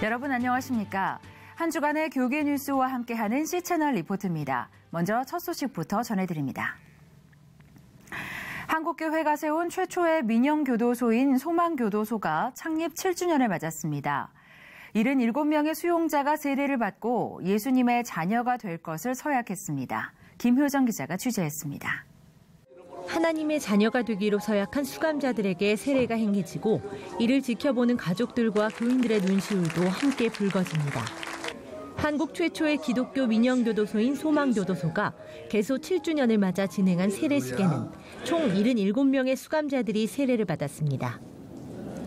여러분 안녕하십니까? 한 주간의 교계 뉴스와 함께하는 C채널 리포트입니다. 먼저 첫 소식부터 전해드립니다. 한국교회가 세운 최초의 민영교도소인 소망교도소가 창립 7주년을 맞았습니다. 77명의 수용자가 세례를 받고 예수님의 자녀가 될 것을 서약했습니다. 김효정 기자가 취재했습니다. 하나님의 자녀가 되기로 서약한 수감자들에게 세례가 행해지고 이를 지켜보는 가족들과 교인들의 눈시울도 함께 붉어집니다. 한국 최초의 기독교 민영교도소인 소망교도소가 개소 7주년을 맞아 진행한 세례식에는 총 77명의 수감자들이 세례를 받았습니다.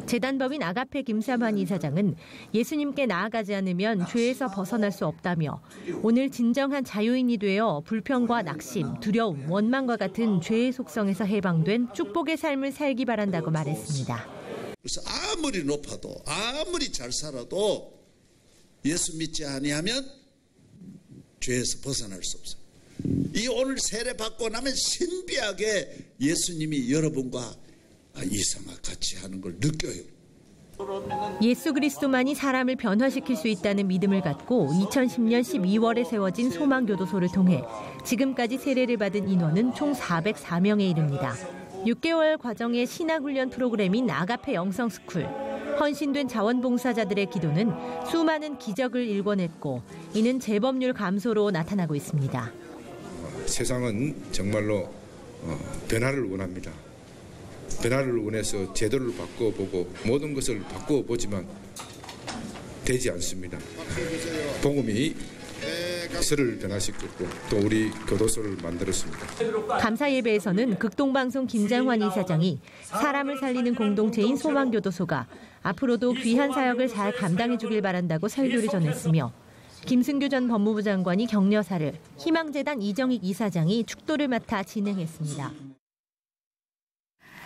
재단법인 아가페 김삼환 이사장은 예수님께 나아가지 않으면 죄에서 벗어날 수 없다며 오늘 진정한 자유인이 되어 불평과 낙심, 두려움, 원망과 같은 죄의 속성에서 해방된 축복의 삶을 살기 바란다고 말했습니다. 그래서 아무리 높아도 아무리 잘 살아도 예수 믿지 아니하면 죄에서 벗어날 수 없어요. 이 오늘 세례 받고 나면 신비하게 예수님이 여러분과 이상과 같이 하는 걸 느껴요. 예수 그리스도만이 사람을 변화시킬 수 있다는 믿음을 갖고 2010년 12월에 세워진 소망교도소를 통해 지금까지 세례를 받은 인원은 총 404명에 이릅니다. 6개월 과정의 신학훈련 프로그램인 아가페 영성스쿨, 헌신된 자원봉사자들의 기도는 수많은 기적을 일궈냈고 이는 재범률 감소로 나타나고 있습니다. 세상은 정말로 변화를 원합니다. 변화를 원해서 제도를 바꿔보고 모든 것을 바꿔보지만 되지 않습니다. 복음이 서를 변화시켰고 또 우리 교도소를 만들었습니다. 감사 예배에서는 극동방송 김장환 이사장이 사람을 살리는 공동체인 소망교도소가 앞으로도 귀한 사역을 잘 감당해 주길 바란다고 설교를 전했으며 김승규 전 법무부 장관이 격려사를, 희망재단 이정익 이사장이 축도를 맡아 진행했습니다.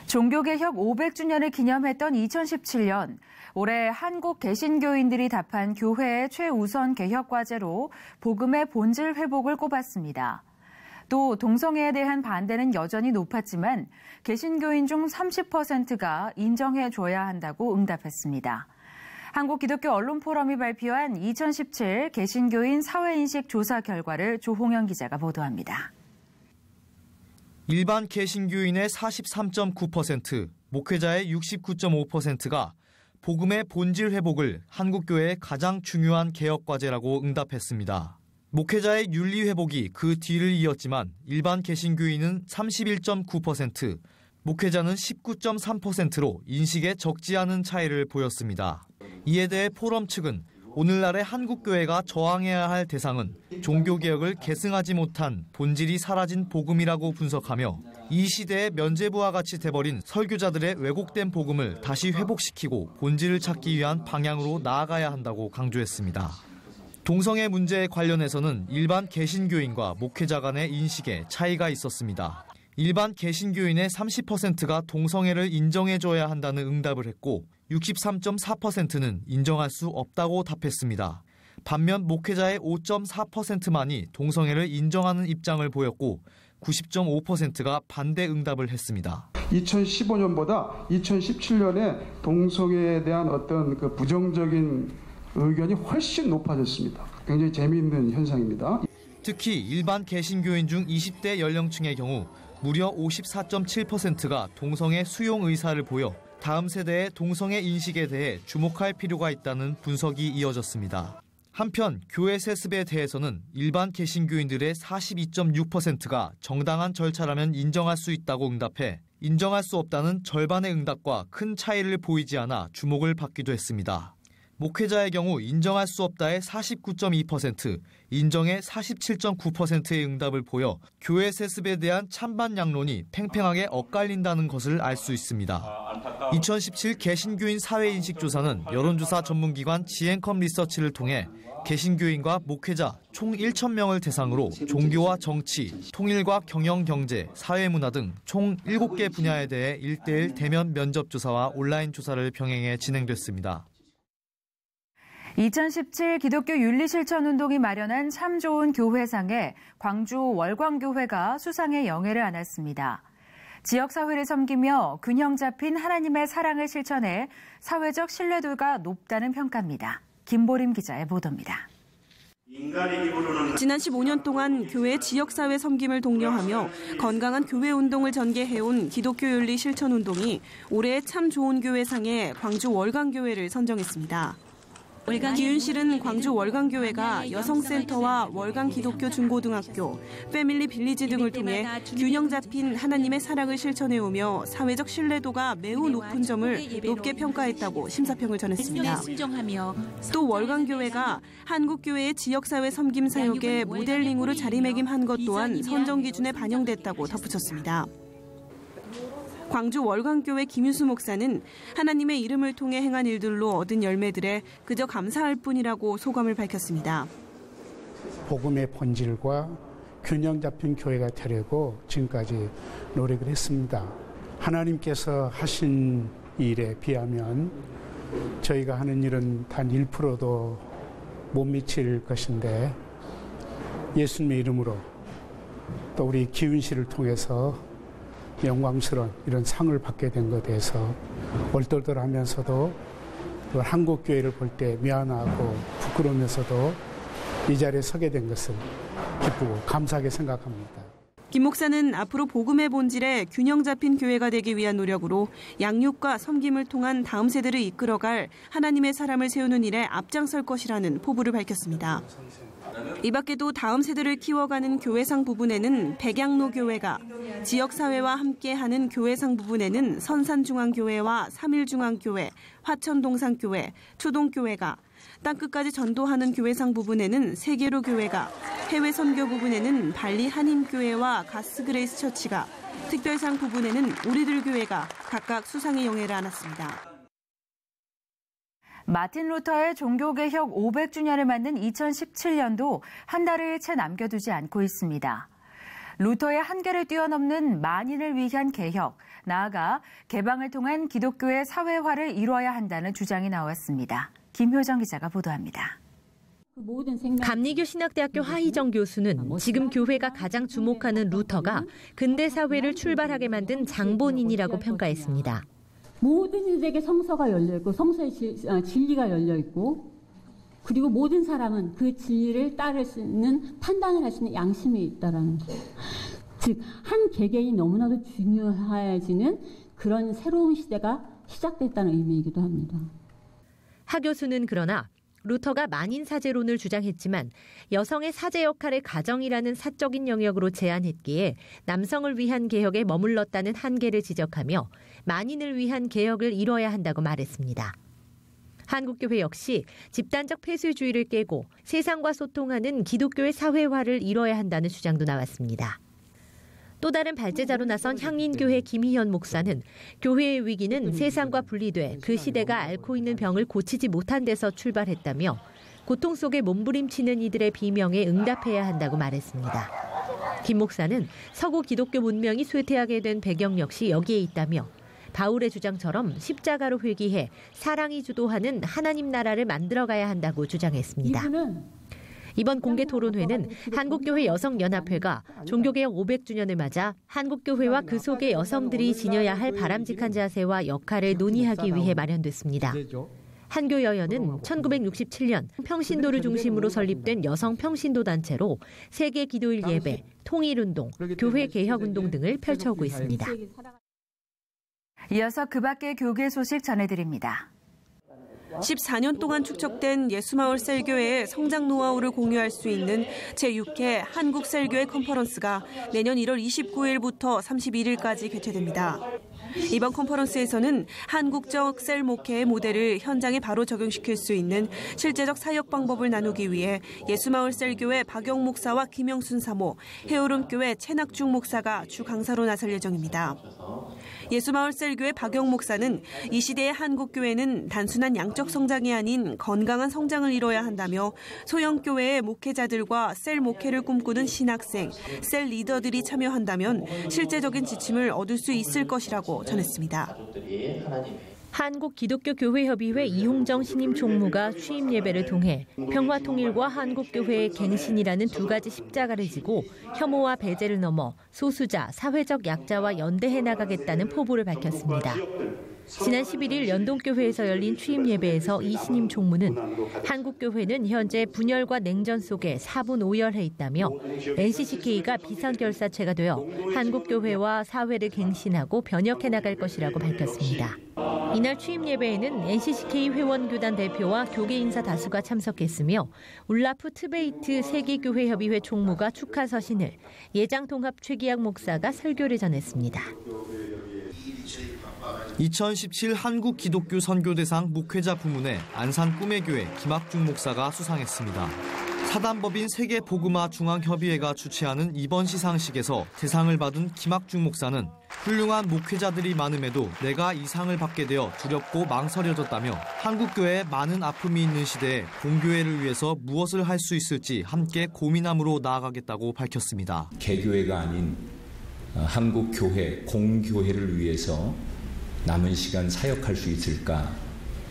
종교개혁 500주년을 기념했던 2017년, 올해 한국 개신교인들이 답한 교회의 최우선 개혁 과제로 복음의 본질 회복을 꼽았습니다. 또 동성애에 대한 반대는 여전히 높았지만 개신교인 중 30%가 인정해줘야 한다고 응답했습니다. 한국기독교언론포럼이 발표한 2017 개신교인 사회인식 조사 결과를 조홍현 기자가 보도합니다. 일반 개신교인의 43.9%, 목회자의 69.5%가 복음의 본질 회복을 한국교회의 가장 중요한 개혁 과제라고 응답했습니다. 목회자의 윤리 회복이 그 뒤를 이었지만 일반 개신교인은 31.9%, 목회자는 19.3%로 인식에 적지 않은 차이를 보였습니다. 이에 대해 포럼 측은 오늘날의 한국교회가 저항해야 할 대상은 종교개혁을 계승하지 못한 본질이 사라진 복음이라고 분석하며 이 시대의 면죄부와 같이 돼버린 설교자들의 왜곡된 복음을 다시 회복시키고 본질을 찾기 위한 방향으로 나아가야 한다고 강조했습니다. 동성애 문제에 관련해서는 일반 개신교인과 목회자 간의 인식에 차이가 있었습니다. 일반 개신교인의 30%가 동성애를 인정해줘야 한다는 응답을 했고 63.4%는 인정할 수 없다고 답했습니다. 반면 목회자의 5.4%만이 동성애를 인정하는 입장을 보였고 90.5%가 반대 응답을 했습니다. 2015년보다 2017년에 동성애에 대한 어떤 그 부정적인 의견이 훨씬 높아졌습니다. 굉장히 재미있는 현상입니다. 특히 일반 개신교인 중 20대 연령층의 경우 무려 54.7%가 동성애 수용 의사를 보여 다음 세대의 동성애 인식에 대해 주목할 필요가 있다는 분석이 이어졌습니다. 한편 교회 세습에 대해서는 일반 개신교인들의 42.6%가 정당한 절차라면 인정할 수 있다고 응답해 인정할 수 없다는 절반의 응답과 큰 차이를 보이지 않아 주목을 받기도 했습니다. 목회자의 경우 인정할 수 없다의 49.2%, 인정의 47.9%의 응답을 보여 교회 세습에 대한 찬반 양론이 팽팽하게 엇갈린다는 것을 알 수 있습니다. 2017 개신교인 사회인식 조사는 여론조사 전문기관 지앤컴 리서치를 통해 개신교인과 목회자 총 1,000명을 대상으로 종교와 정치, 통일과 경영, 경제, 사회문화 등 총 7개 분야에 대해 1:1 대면 면접 조사와 온라인 조사를 병행해 진행됐습니다. 2017 기독교 윤리실천운동이 마련한 참 좋은 교회상에 광주 월광교회가 수상의 영예를 안았습니다. 지역사회를 섬기며 균형 잡힌 하나님의 사랑을 실천해 사회적 신뢰도가 높다는 평가입니다. 김보림 기자의 보도입니다. 지난 15년 동안 교회 지역사회 섬김을 독려하며 건강한 교회 운동을 전개해온 기독교윤리 실천운동이 올해 참 좋은 교회상에 광주 월강교회를 선정했습니다. 기윤실은 광주 월강교회가 여성센터와 월강기독교 중고등학교, 패밀리 빌리지 등을 통해 균형 잡힌 하나님의 사랑을 실천해오며 사회적 신뢰도가 매우 높은 점을 높게 평가했다고 심사평을 전했습니다. 또 월강교회가 한국교회의 지역사회 섬김 사역에 모델링으로 자리매김한 것 또한 선정 기준에 반영됐다고 덧붙였습니다. 광주 월강교회 김유수 목사는 하나님의 이름을 통해 행한 일들로 얻은 열매들에 그저 감사할 뿐이라고 소감을 밝혔습니다. 복음의 본질과 균형 잡힌 교회가 되려고 지금까지 노력을 했습니다. 하나님께서 하신 일에 비하면 저희가 하는 일은 단 1%도 못 미칠 것인데 예수님의 이름으로 또 우리 기윤씨를 통해서 영광스러운 이런 상을 받게 된 것에 대해서 얼떨떨하면서도 한국교회를 볼 때 미안하고 부끄러우면서도 이 자리에 서게 된 것을 기쁘고 감사하게 생각합니다. 김 목사는 앞으로 복음의 본질에 균형 잡힌 교회가 되기 위한 노력으로 양육과 섬김을 통한 다음 세대를 이끌어갈 하나님의 사람을 세우는 일에 앞장설 것이라는 포부를 밝혔습니다. 이 밖에도 다음 세대를 키워가는 교회상 부분에는 백양로 교회가, 지역사회와 함께하는 교회상 부분에는 선산중앙교회와 삼일중앙교회, 화천동산교회, 초동교회가, 땅끝까지 전도하는 교회상 부분에는 세계로 교회가, 해외 선교 부분에는 발리 한인교회와 가스그레이스 처치가, 특별상 부분에는 우리들 교회가 각각 수상의 영예를 안았습니다. 마틴 루터의 종교개혁 500주년을 맞는 2017년도 한 달을 채 남겨두지 않고 있습니다. 루터의 한계를 뛰어넘는 만인을 위한 개혁, 나아가 개방을 통한 기독교의 사회화를 이뤄야 한다는 주장이 나왔습니다. 김효정 기자가 보도합니다. 감리교 신학대학교 하희정 교수는 지금 교회가 가장 주목하는 루터가 근대 사회를 출발하게 만든 장본인이라고 평가했습니다. 모든 이들에게 성서가 열려있고 성서의 진리가 열려있고 그리고 모든 사람은 그 진리를 따를 수 있는 판단을 할 수 있는 양심이 있다는 거예요. 즉, 한 개개인이 너무나도 중요해지는 그런 새로운 시대가 시작됐다는 의미이기도 합니다. 하 교수는 그러나 루터가 만인 사제론을 주장했지만 여성의 사제 역할을 가정이라는 사적인 영역으로 제한했기에 남성을 위한 개혁에 머물렀다는 한계를 지적하며 만인을 위한 개혁을 이뤄야 한다고 말했습니다. 한국교회 역시 집단적 폐쇄주의를 깨고 세상과 소통하는 기독교의 사회화를 이뤄야 한다는 주장도 나왔습니다. 또 다른 발제자로 나선 향린교회 김희현 목사는 교회의 위기는 세상과 분리돼 그 시대가 앓고 있는 병을 고치지 못한 데서 출발했다며 고통 속에 몸부림치는 이들의 비명에 응답해야 한다고 말했습니다. 김 목사는 서구 기독교 문명이 쇠퇴하게 된 배경 역시 여기에 있다며 바울의 주장처럼 십자가로 회귀해 사랑이 주도하는 하나님 나라를 만들어가야 한다고 주장했습니다. 이번 공개 토론회는 한국교회 여성연합회가 종교개혁 500주년을 맞아 한국교회와 그 속의 여성들이 지녀야 할 바람직한 자세와 역할을 논의하기 위해 마련됐습니다. 한교여연은 1967년 평신도를 중심으로 설립된 여성 평신도 단체로 세계 기도일 예배, 통일운동, 교회 개혁운동 등을 펼쳐오고 있습니다. 이어서 그 밖의 교계 소식 전해드립니다. 14년 동안 축적된 예수마을 셀교회의 성장 노하우를 공유할 수 있는 제6회 한국셀교회 컨퍼런스가 내년 1월 29일부터 31일까지 개최됩니다. 이번 컨퍼런스에서는 한국적 셀 목회의 모델을 현장에 바로 적용시킬 수 있는 실제적 사역 방법을 나누기 위해 예수마을 셀교회 박영 목사와 김영순 사모, 해오름교회 최낙중 목사가 주 강사로 나설 예정입니다. 예수마을 셀교회 박영 목사는 이 시대의 한국교회는 단순한 양적 성장이 아닌 건강한 성장을 이뤄야 한다며 소형교회의 목회자들과 셀 목회를 꿈꾸는 신학생, 셀 리더들이 참여한다면 실제적인 지침을 얻을 수 있을 것이라고 전했습니다. 한국기독교교회협의회 이홍정 신임 총무가 취임 예배를 통해 평화통일과 한국교회의 갱신이라는 두 가지 십자가를 지고 혐오와 배제를 넘어 소수자, 사회적 약자와 연대해 나가겠다는 포부를 밝혔습니다. 지난 11일 연동교회에서 열린 취임 예배에서 이 신임 총무는 한국교회는 현재 분열과 냉전 속에 4분 5열해 있다며 NCCK가 비상결사체가 되어 한국교회와 사회를 갱신하고 변혁해 나갈 것이라고 밝혔습니다. 이날 취임 예배에는 NCCK 회원교단 대표와 교계 인사 다수가 참석했으며 울라프 트베이트 세계교회협의회 총무가 축하 서신을 예장통합 최기학 목사가 설교를 전했습니다. 2017 한국기독교 선교대상 목회자 부문에 안산 꿈의교회 김학중 목사가 수상했습니다. 사단법인 세계복음화 중앙협의회가 주최하는 이번 시상식에서 대상을 받은 김학중 목사는 훌륭한 목회자들이 많음에도 내가 이 상을 받게 되어 두렵고 망설여졌다며 한국교회에 많은 아픔이 있는 시대에 공교회를 위해서 무엇을 할 수 있을지 함께 고민함으로 나아가겠다고 밝혔습니다. 개교회가 아닌 한국교회, 공교회를 위해서 남은 시간 사역할 수 있을까,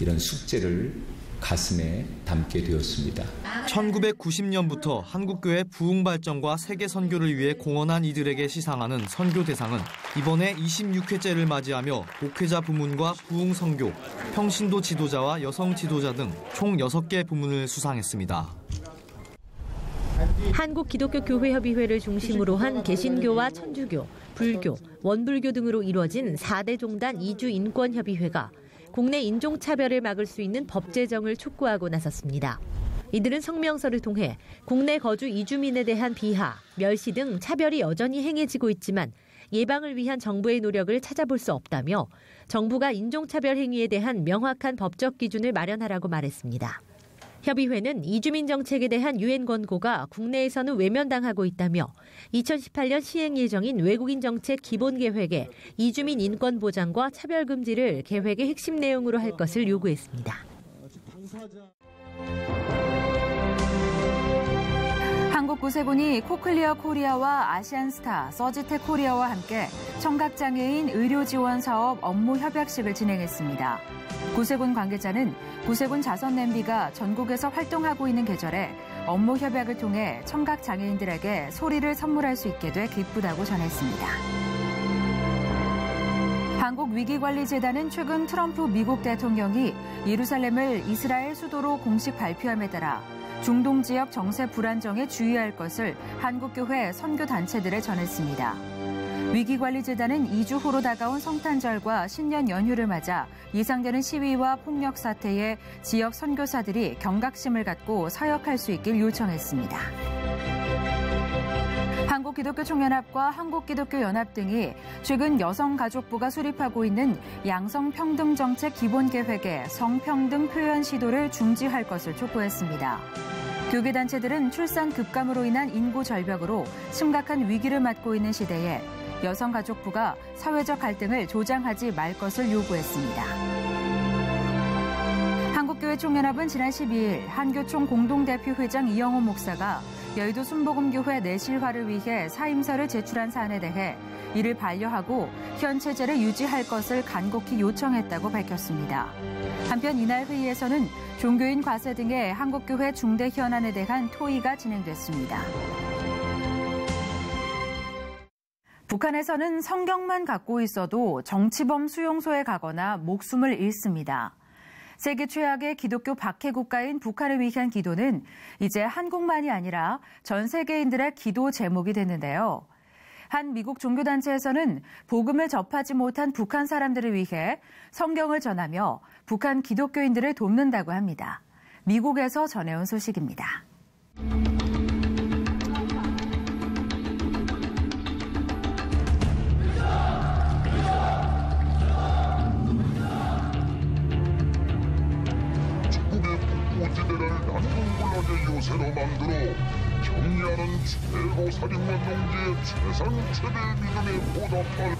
이런 숙제를 가슴에 담게 되었습니다. 1990년부터 한국교회 부흥 발전과 세계 선교를 위해 공헌한 이들에게 시상하는 선교 대상은 이번에 26회째를 맞이하며 목회자 부문과 부흥 선교, 평신도 지도자와 여성 지도자 등 총 6개 부문을 수상했습니다. 한국기독교교회협의회를 중심으로 한 개신교와 천주교, 불교, 원불교 등으로 이루어진 4대 종단 이주 인권협의회가 국내 인종차별을 막을 수 있는 법 제정을 촉구하고 나섰습니다. 이들은 성명서를 통해 국내 거주 이주민에 대한 비하, 멸시 등 차별이 여전히 행해지고 있지만 예방을 위한 정부의 노력을 찾아볼 수 없다며 정부가 인종차별 행위에 대한 명확한 법적 기준을 마련하라고 말했습니다. 협의회는 이주민 정책에 대한 유엔 권고가 국내에서는 외면당하고 있다며 2018년 시행 예정인 외국인 정책 기본 계획에 이주민 인권 보장과 차별 금지를 계획의 핵심 내용으로 할 것을 요구했습니다. 한국구세군이 코클리어 코리아와 아시안스타, 서지텍 코리아와 함께 청각장애인 의료지원 사업 업무 협약식을 진행했습니다. 구세군 관계자는 구세군 자선냄비가 전국에서 활동하고 있는 계절에 업무 협약을 통해 청각장애인들에게 소리를 선물할 수 있게 돼 기쁘다고 전했습니다. 한국위기관리재단은 최근 트럼프 미국 대통령이 예루살렘을 이스라엘 수도로 공식 발표함에 따라 중동 지역 정세 불안정에 주의할 것을 한국교회 선교단체들에 전했습니다. 위기관리재단은 2주 후로 다가온 성탄절과 신년 연휴를 맞아 예상되는 시위와 폭력 사태에 지역 선교사들이 경각심을 갖고 사역할 수 있길 요청했습니다. 한국기독교총연합과 한국기독교연합 등이 최근 여성가족부가 수립하고 있는 양성평등정책 기본계획의 성평등 표현 시도를 중지할 것을 촉구했습니다. 교계단체들은 출산 급감으로 인한 인구 절벽으로 심각한 위기를 맞고 있는 시대에 여성가족부가 사회적 갈등을 조장하지 말 것을 요구했습니다. 한국교회총연합은 지난 12일 한교총 공동대표 회장 이영호 목사가 여의도 순복음교회 내실화를 위해 사임서를 제출한 사안에 대해 이를 반려하고 현 체제를 유지할 것을 간곡히 요청했다고 밝혔습니다. 한편 이날 회의에서는 종교인 과세 등의 한국교회 중대 현안에 대한 토의가 진행됐습니다. 북한에서는 성경만 갖고 있어도 정치범 수용소에 가거나 목숨을 잃습니다. 세계 최악의 기독교 박해 국가인 북한을 위한 기도는 이제 한국만이 아니라 전 세계인들의 기도 제목이 됐는데요. 한 미국 종교단체에서는 복음을 접하지 못한 북한 사람들을 위해 성경을 전하며 북한 기독교인들을 돕는다고 합니다. 미국에서 전해온 소식입니다. 요새로 만들어 정리하는 최고 살인마 경제의 최상 최대 믿음에 보답할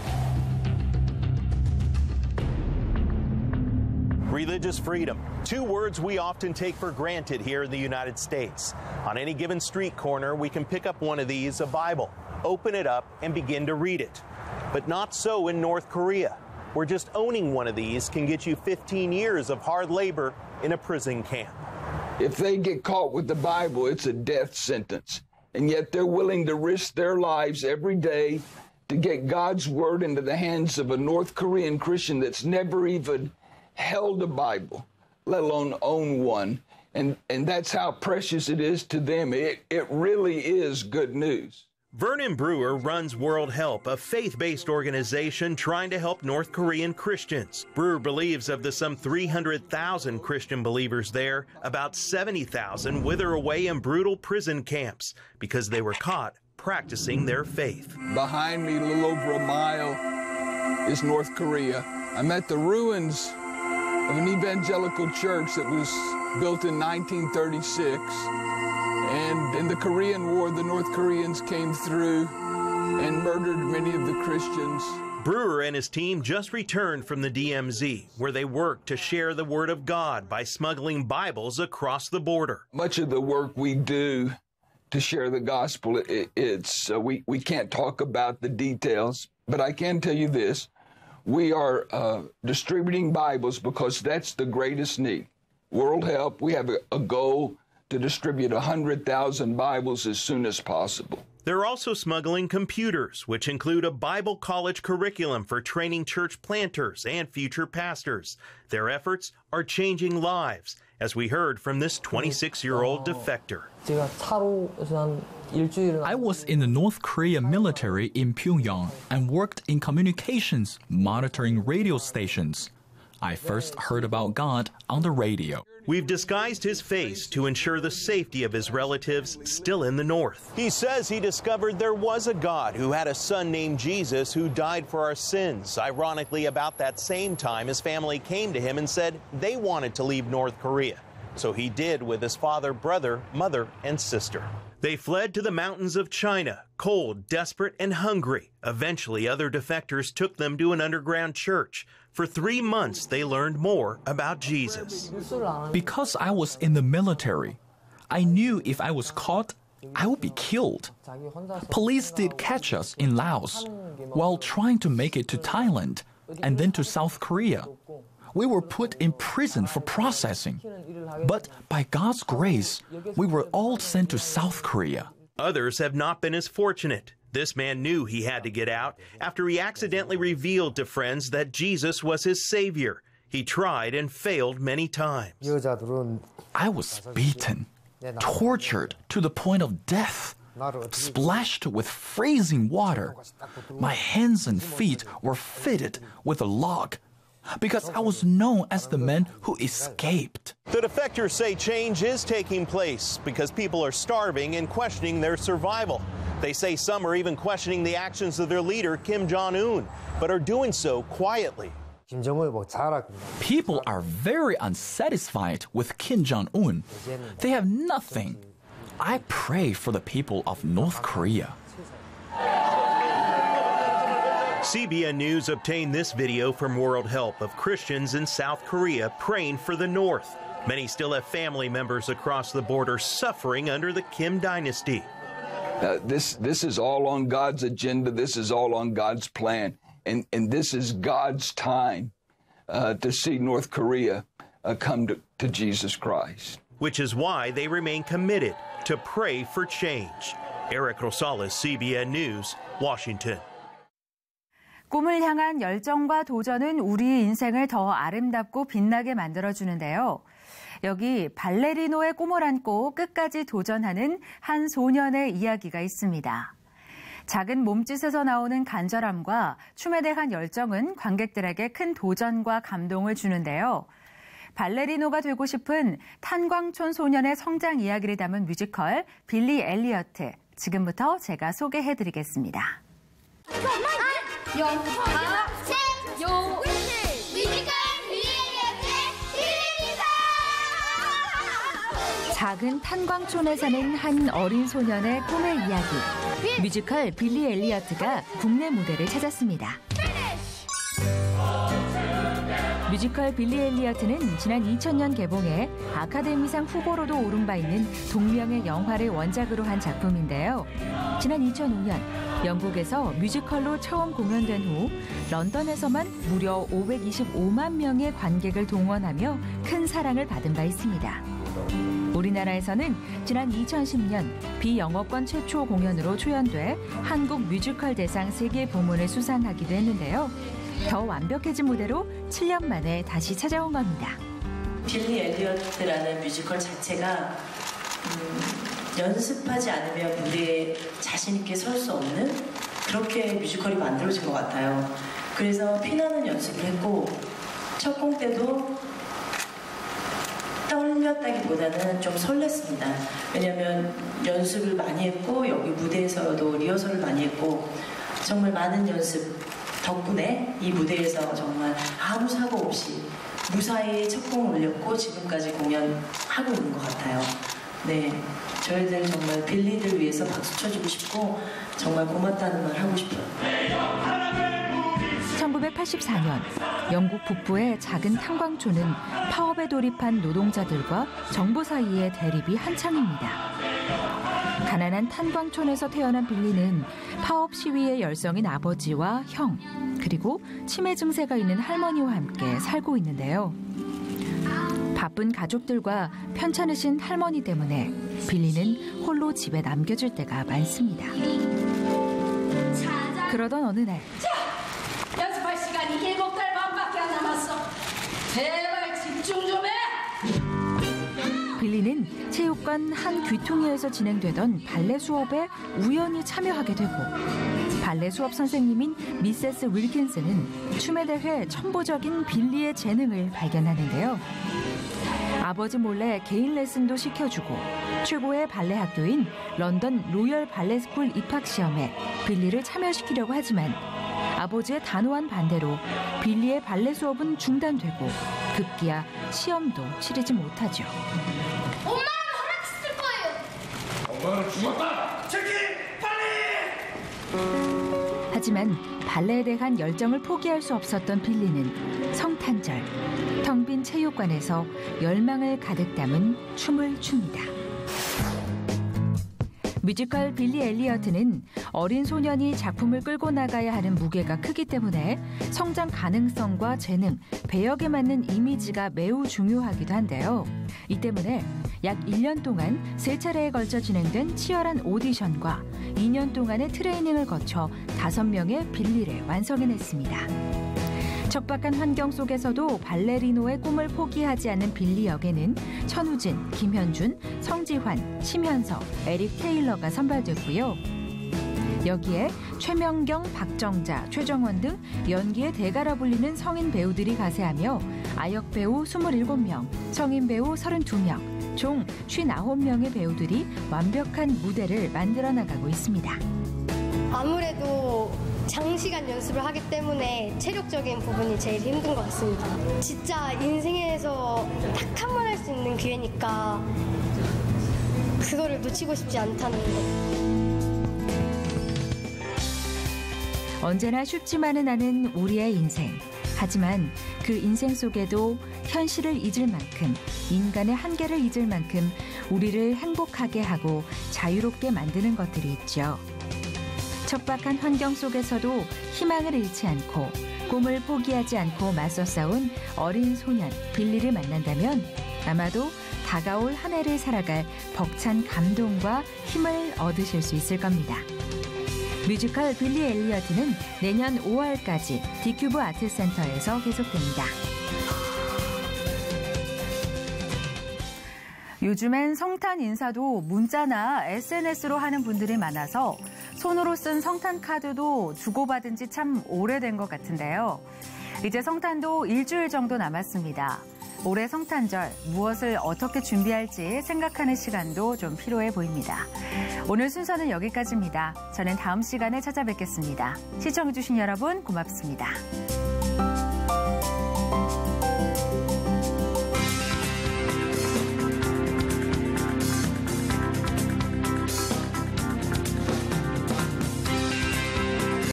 Religious freedom, two words we often take for granted here in the United States. On any given street corner, we can pick up one of these, a Bible, open it up, and begin to read it. But not so in North Korea, where just owning one of these can get you 15 years of hard labor in a prison camp. If they get caught with the Bible, it's a death sentence. And yet they're willing to risk their lives every day to get God's word into the hands of a North Korean Christian that's never even held a Bible, let alone own one. And that's how precious it is to them. It really is good news. Vernon Brewer runs World Help, a faith-based organization trying to help North Korean Christians. Brewer believes of the some 300,000 Christian believers there, about 70,000 wither away in brutal prison camps because they were caught practicing their faith. Behind me, a little over a mile, is North Korea. I'm at the ruins of an evangelical church that was built in 1936. And in the Korean War, the North Koreans came through and murdered many of the Christians. Brewer and his team just returned from the DMZ, where they worked to share the Word of God by smuggling Bibles across the border. Much of the work we do to share the gospel, we can't talk about the details, but I can tell you this. We are distributing Bibles because that's the greatest need. World Help, we have a goal to distribute 100,000 Bibles as soon as possible. They're also smuggling computers, which include a Bible college curriculum for training church planters and future pastors. Their efforts are changing lives, as we heard from this 26-year-old defector. I was in the North Korean military in Pyongyang and worked in communications, monitoring radio stations. I first heard about God on the radio. We've disguised his face to ensure the safety of his relatives still in the north. He says he discovered there was a God who had a son named Jesus who died for our sins. Ironically, about that same time, his family came to him and said they wanted to leave North Korea. So he did with his father, brother, mother, and sister. They fled to the mountains of China, cold, desperate, and hungry. Eventually, other defectors took them to an underground church. For 3 months, they learned more about Jesus. Because I was in the military, I knew if I was caught, I would be killed. Police did catch us in Laos while trying to make it to Thailand and then to South Korea. We were put in prison for processing. But by God's grace, we were all sent to South Korea. Others have not been as fortunate. This man knew he had to get out after he accidentally revealed to friends that Jesus was his savior. He tried and failed many times. I was beaten, tortured to the point of death, splashed with freezing water. My hands and feet were fitted with a log, because I was known as the man who escaped. The defectors say change is taking place because people are starving and questioning their survival. They say some are even questioning the actions of their leader, Kim Jong-un, but are doing so quietly. People are very unsatisfied with Kim Jong-un. They have nothing. I pray for the people of North Korea. CBN News obtained this video from World Help of Christians in South Korea praying for the North. Many still have family members across the border suffering under the Kim dynasty. This is all on God's agenda. This is all on God's plan. And this is God's time to see North Korea come to Jesus Christ. Which is why they remain committed to pray for change. Eric Rosales, CBN News, Washington. 꿈을 향한 열정과 도전은 우리의 인생을 더 아름답고 빛나게 만들어주는데요. 여기 발레리노의 꿈을 안고 끝까지 도전하는 한 소년의 이야기가 있습니다. 작은 몸짓에서 나오는 간절함과 춤에 대한 열정은 관객들에게 큰 도전과 감동을 주는데요. 발레리노가 되고 싶은 탄광촌 소년의 성장 이야기를 담은 뮤지컬 빌리 엘리어트. 지금부터 제가 소개해드리겠습니다. 작은 탄광촌에 사는 한 어린 소년의 꿈의 이야기. 뮤지컬 빌리 엘리어트가 국내 무대를 찾았습니다. 뮤지컬 빌리 엘리어트는 지난 2000년 개봉해 아카데미상 후보로도 오른 바 있는 동명의 영화를 원작으로 한 작품인데요. 지난 2005년 영국에서 뮤지컬로 처음 공연된 후 런던에서만 무려 525만 명의 관객을 동원하며 큰 사랑을 받은 바 있습니다. 우리나라에서는 지난 2010년 비영어권 최초 공연으로 초연돼 한국 뮤지컬 대상 세계 부문을 수상하기도 했는데요. 더 완벽해진 무대로 7년 만에 다시 찾아온 겁니다. 빌리 엘리어트라는 뮤지컬 자체가 연습하지 않으면 무대에 자신 있게 설 수 없는 그렇게 뮤지컬이 만들어진 것 같아요. 그래서 피나는 연습을 했고 첫 공 때도 떨렸다기보다는 좀 설렜습니다. 왜냐하면 연습을 많이 했고 여기 무대에서도 리허설을 많이 했고 정말 많은 연습 덕분에 이 무대에서 정말 아무 사고 없이 무사히 첫 공을 올렸고 지금까지 공연하고 있는 것 같아요. 네, 저희들 정말 빌리들 위해서 박수 쳐주고 싶고 정말 고맙다는 말 하고 싶어요. 1984년 영국 북부의 작은 탄광촌은 파업에 돌입한 노동자들과 정부 사이의 대립이 한창입니다. 가난한 탄광촌에서 태어난 빌리는 파업 시위의 열성인 아버지와 형, 그리고 치매 증세가 있는 할머니와 함께 살고 있는데요. 바쁜 가족들과 편찮으신 할머니 때문에 빌리는 홀로 집에 남겨질 때가 많습니다. 그러던 어느 날 연습할 시간이 7달 반밖에 안 남았어. 제발 집중 좀 해. 빌리는 체육관 한 귀퉁이에서 진행되던 발레 수업에 우연히 참여하게 되고 발레 수업 선생님인 미세스 윌킨스는 춤의 대회 천보적인 빌리의 재능을 발견하는데요. 아버지 몰래 개인 레슨도 시켜주고 최고의 발레 학교인 런던 로열 발레 스쿨 입학 시험에 빌리를 참여시키려고 하지만 아버지의 단호한 반대로 빌리의 발레 수업은 중단되고 급기야 시험도 치르지 못하죠. 엄마는 허락했을 거예요. 엄마는 죽었다. 제키 빨리. 하지만 발레에 대한 열정을 포기할 수 없었던 빌리는 성탄절 텅 빈 체육관에서 열망을 가득 담은 춤을 춥니다. 뮤지컬 빌리 엘리어트는 어린 소년이 작품을 끌고 나가야 하는 무게가 크기 때문에 성장 가능성과 재능, 배역에 맞는 이미지가 매우 중요하기도 한데요. 이 때문에 약 1년 동안 3차례에 걸쳐 진행된 치열한 오디션과 2년 동안의 트레이닝을 거쳐 5명의 빌리를 완성해냈습니다. 척박한 환경 속에서도 발레리노의 꿈을 포기하지 않는 빌리 역에는 천우진, 김현준, 성지환, 심현서, 에릭 테일러가 선발됐고요. 여기에 최명경, 박정자, 최정원 등 연기의 대가라 불리는 성인 배우들이 가세하며 아역 배우 27명, 성인 배우 32명, 총 59명의 배우들이 완벽한 무대를 만들어 나가고 있습니다. 아무래도 장시간 연습을 하기 때문에 체력적인 부분이 제일 힘든 것 같습니다. 진짜 인생에서 딱 한 번 할 수 있는 기회니까 그거를 놓치고 싶지 않다는 거. 언제나 쉽지만은 않은 우리의 인생. 하지만 그 인생 속에도 현실을 잊을 만큼, 인간의 한계를 잊을 만큼 우리를 행복하게 하고 자유롭게 만드는 것들이 있죠. 척박한 환경 속에서도 희망을 잃지 않고 꿈을 포기하지 않고 맞서 싸운 어린 소년 빌리를 만난다면 아마도 다가올 한 해를 살아갈 벅찬 감동과 힘을 얻으실 수 있을 겁니다. 뮤지컬 빌리 엘리어트는 내년 5월까지 디큐브 아트센터에서 계속됩니다. 요즘엔 성탄 인사도 문자나 SNS로 하는 분들이 많아서 손으로 쓴 성탄 카드도 주고받은 지 참 오래된 것 같은데요. 이제 성탄도 일주일 정도 남았습니다. 올해 성탄절 무엇을 어떻게 준비할지 생각하는 시간도 좀 필요해 보입니다. 오늘 순서는 여기까지입니다. 저는 다음 시간에 찾아뵙겠습니다. 시청해주신 여러분 고맙습니다.